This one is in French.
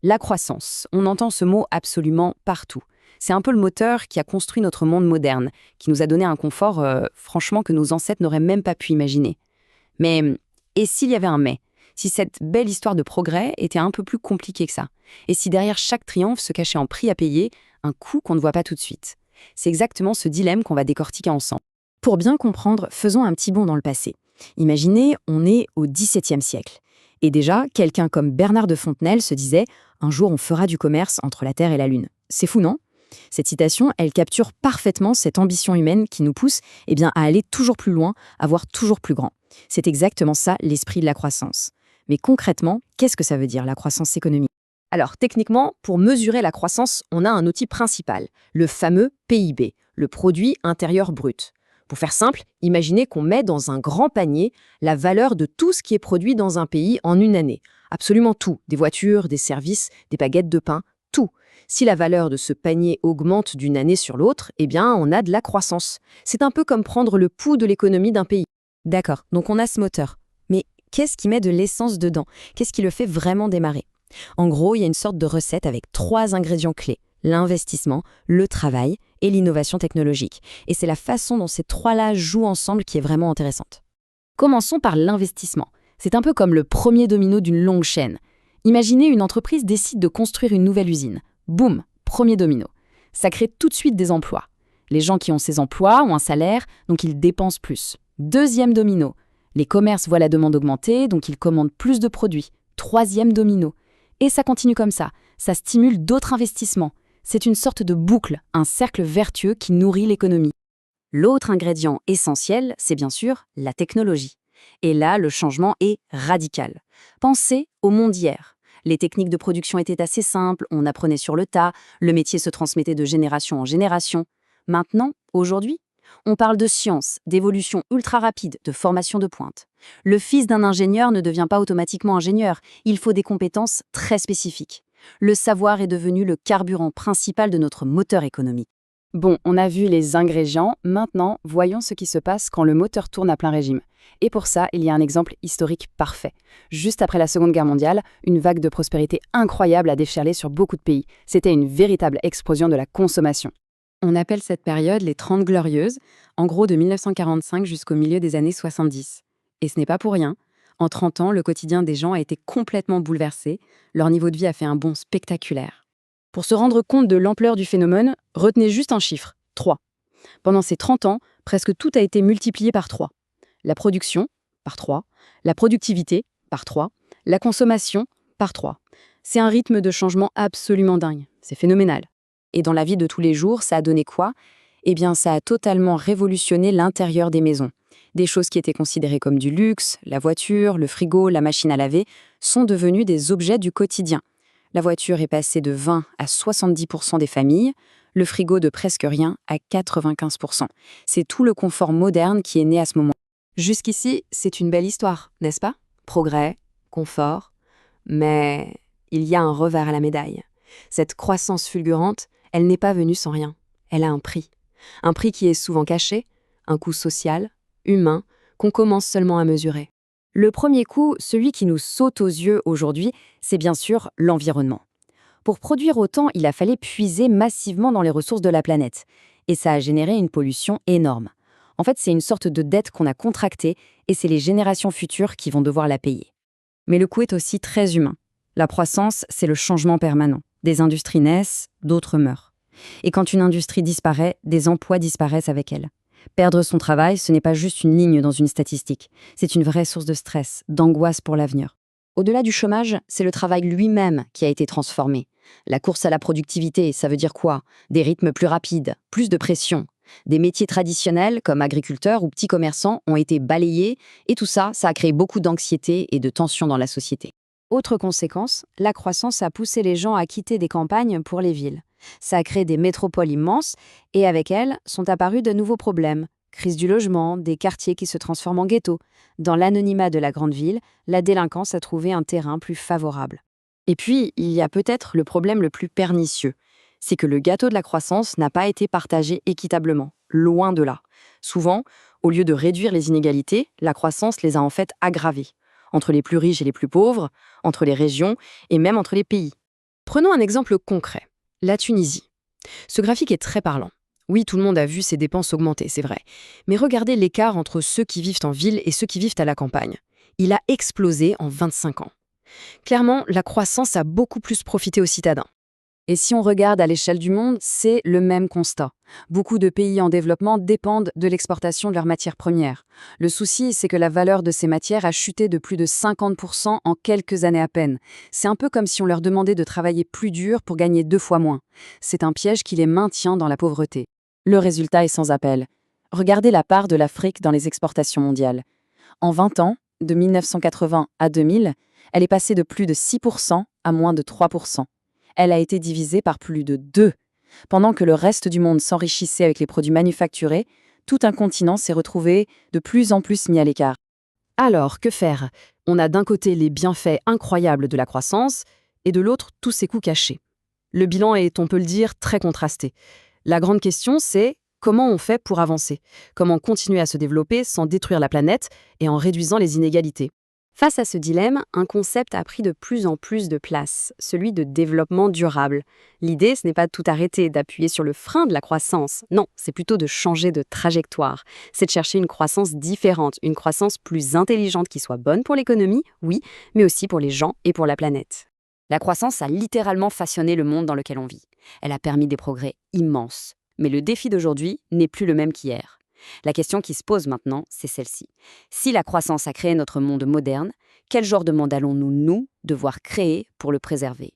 La croissance, on entend ce mot absolument partout. C'est un peu le moteur qui a construit notre monde moderne, qui nous a donné un confort, franchement, que nos ancêtres n'auraient même pas pu imaginer. Mais, et s'il y avait un mais? Si cette belle histoire de progrès était un peu plus compliquée que ça? Et si derrière chaque triomphe se cachait un prix à payer, un coût qu'on ne voit pas tout de suite? C'est exactement ce dilemme qu'on va décortiquer ensemble. Pour bien comprendre, faisons un petit bond dans le passé. Imaginez, on est au XVIIe siècle. Et déjà, quelqu'un comme Bernard de Fontenelle se disait « Un jour, on fera du commerce entre la Terre et la Lune ». C'est fou, non? Cette citation, elle capture parfaitement cette ambition humaine qui nous pousse à aller toujours plus loin, à voir toujours plus grand. C'est exactement ça l'esprit de la croissance. Mais concrètement, qu'est-ce que ça veut dire, la croissance économique? Alors, techniquement, pour mesurer la croissance, on a un outil principal, le fameux PIB, le produit intérieur brut. Pour faire simple, imaginez qu'on met dans un grand panier la valeur de tout ce qui est produit dans un pays en une année. Absolument tout, des voitures, des services, des baguettes de pain, tout. Si la valeur de ce panier augmente d'une année sur l'autre, on a de la croissance. C'est un peu comme prendre le pouls de l'économie d'un pays. D'accord, donc on a ce moteur. Mais qu'est-ce qui met de l'essence dedans? Qu'est-ce qui le fait vraiment démarrer? En gros, il y a une sorte de recette avec 3 ingrédients clés: l'investissement, le travail et l'innovation technologique. Et c'est la façon dont ces 3-là jouent ensemble qui est vraiment intéressante. Commençons par l'investissement. C'est un peu comme le premier domino d'une longue chaîne. Imaginez une entreprise décide de construire une nouvelle usine. Boum, premier domino. Ça crée tout de suite des emplois. Les gens qui ont ces emplois ont un salaire, donc ils dépensent plus. Deuxième domino. Les commerces voient la demande augmenter, donc ils commandent plus de produits. Troisième domino. Et ça continue comme ça. Ça stimule d'autres investissements. C'est une sorte de boucle, un cercle vertueux qui nourrit l'économie. L'autre ingrédient essentiel, c'est bien sûr la technologie. Et là, le changement est radical. Pensez au monde d'hier. Les techniques de production étaient assez simples, on apprenait sur le tas, le métier se transmettait de génération en génération. Maintenant, aujourd'hui, on parle de science, d'évolution ultra rapide, de formation de pointe. Le fils d'un ingénieur ne devient pas automatiquement ingénieur, il faut des compétences très spécifiques. Le savoir est devenu le carburant principal de notre moteur économique. Bon, on a vu les ingrédients, maintenant voyons ce qui se passe quand le moteur tourne à plein régime. Et pour ça, il y a un exemple historique parfait. Juste après la Seconde Guerre mondiale, une vague de prospérité incroyable a déferlé sur beaucoup de pays. C'était une véritable explosion de la consommation. On appelle cette période les 30 glorieuses, en gros de 1945 jusqu'au milieu des années 70. Et ce n'est pas pour rien. En 30 ans, le quotidien des gens a été complètement bouleversé, leur niveau de vie a fait un bond spectaculaire. Pour se rendre compte de l'ampleur du phénomène, retenez juste un chiffre, 3. Pendant ces 30 ans, presque tout a été multiplié par 3. La production, par 3. La productivité, par 3. La consommation, par 3. C'est un rythme de changement absolument dingue. C'est phénoménal. Et dans la vie de tous les jours, ça a donné quoi? Ça a totalement révolutionné l'intérieur des maisons. Des choses qui étaient considérées comme du luxe, la voiture, le frigo, la machine à laver, sont devenues des objets du quotidien. La voiture est passée de 20 à 70% des familles, le frigo de presque rien à 95%. C'est tout le confort moderne qui est né à ce moment. Jusqu'ici, c'est une belle histoire, n'est-ce pas? Progrès, confort, mais il y a un revers à la médaille. Cette croissance fulgurante, elle n'est pas venue sans rien. Elle a un prix. Un prix qui est souvent caché, un coût social, humain, qu'on commence seulement à mesurer. Le premier coût, celui qui nous saute aux yeux aujourd'hui, c'est bien sûr l'environnement. Pour produire autant, il a fallu puiser massivement dans les ressources de la planète. Et ça a généré une pollution énorme. En fait, c'est une sorte de dette qu'on a contractée et c'est les générations futures qui vont devoir la payer. Mais le coût est aussi très humain. La croissance, c'est le changement permanent. Des industries naissent, d'autres meurent. Et quand une industrie disparaît, des emplois disparaissent avec elle. Perdre son travail, ce n'est pas juste une ligne dans une statistique. C'est une vraie source de stress, d'angoisse pour l'avenir. Au-delà du chômage, c'est le travail lui-même qui a été transformé. La course à la productivité, ça veut dire quoi? Des rythmes plus rapides, plus de pression. Des métiers traditionnels, comme agriculteurs ou petits commerçants, ont été balayés, et tout ça, ça a créé beaucoup d'anxiété et de tension dans la société. Autre conséquence, la croissance a poussé les gens à quitter des campagnes pour les villes. Ça a créé des métropoles immenses, et avec elles sont apparus de nouveaux problèmes. Crise du logement, des quartiers qui se transforment en ghettos. Dans l'anonymat de la grande ville, la délinquance a trouvé un terrain plus favorable. Et puis, il y a peut-être le problème le plus pernicieux. C'est que le gâteau de la croissance n'a pas été partagé équitablement. Loin de là. Souvent, au lieu de réduire les inégalités, la croissance les a en fait aggravées. Entre les plus riches et les plus pauvres, entre les régions et même entre les pays. Prenons un exemple concret, la Tunisie. Ce graphique est très parlant. Oui, tout le monde a vu ses dépenses augmenter, c'est vrai. Mais regardez l'écart entre ceux qui vivent en ville et ceux qui vivent à la campagne. Il a explosé en 25 ans. Clairement, la croissance a beaucoup plus profité aux citadins. Et si on regarde à l'échelle du monde, c'est le même constat. Beaucoup de pays en développement dépendent de l'exportation de leurs matières premières. Le souci, c'est que la valeur de ces matières a chuté de plus de 50% en quelques années à peine. C'est un peu comme si on leur demandait de travailler plus dur pour gagner 2 fois moins. C'est un piège qui les maintient dans la pauvreté. Le résultat est sans appel. Regardez la part de l'Afrique dans les exportations mondiales. En 20 ans, de 1980 à 2000, elle est passée de plus de 6% à moins de 3%. Elle a été divisée par plus de 2. Pendant que le reste du monde s'enrichissait avec les produits manufacturés, tout un continent s'est retrouvé de plus en plus mis à l'écart. Alors, que faire? On a d'un côté les bienfaits incroyables de la croissance et de l'autre tous ses coûts cachés. Le bilan est, on peut le dire, très contrasté. La grande question, c'est comment on fait pour avancer? Comment continuer à se développer sans détruire la planète et en réduisant les inégalités? Face à ce dilemme, un concept a pris de plus en plus de place, celui de développement durable. L'idée, ce n'est pas de tout arrêter, d'appuyer sur le frein de la croissance. Non, c'est plutôt de changer de trajectoire. C'est de chercher une croissance différente, une croissance plus intelligente qui soit bonne pour l'économie, oui, mais aussi pour les gens et pour la planète. La croissance a littéralement façonné le monde dans lequel on vit. Elle a permis des progrès immenses. Mais le défi d'aujourd'hui n'est plus le même qu'hier. La question qui se pose maintenant, c'est celle-ci. Si la croissance a créé notre monde moderne, quel genre de monde allons-nous, nous, devoir créer pour le préserver?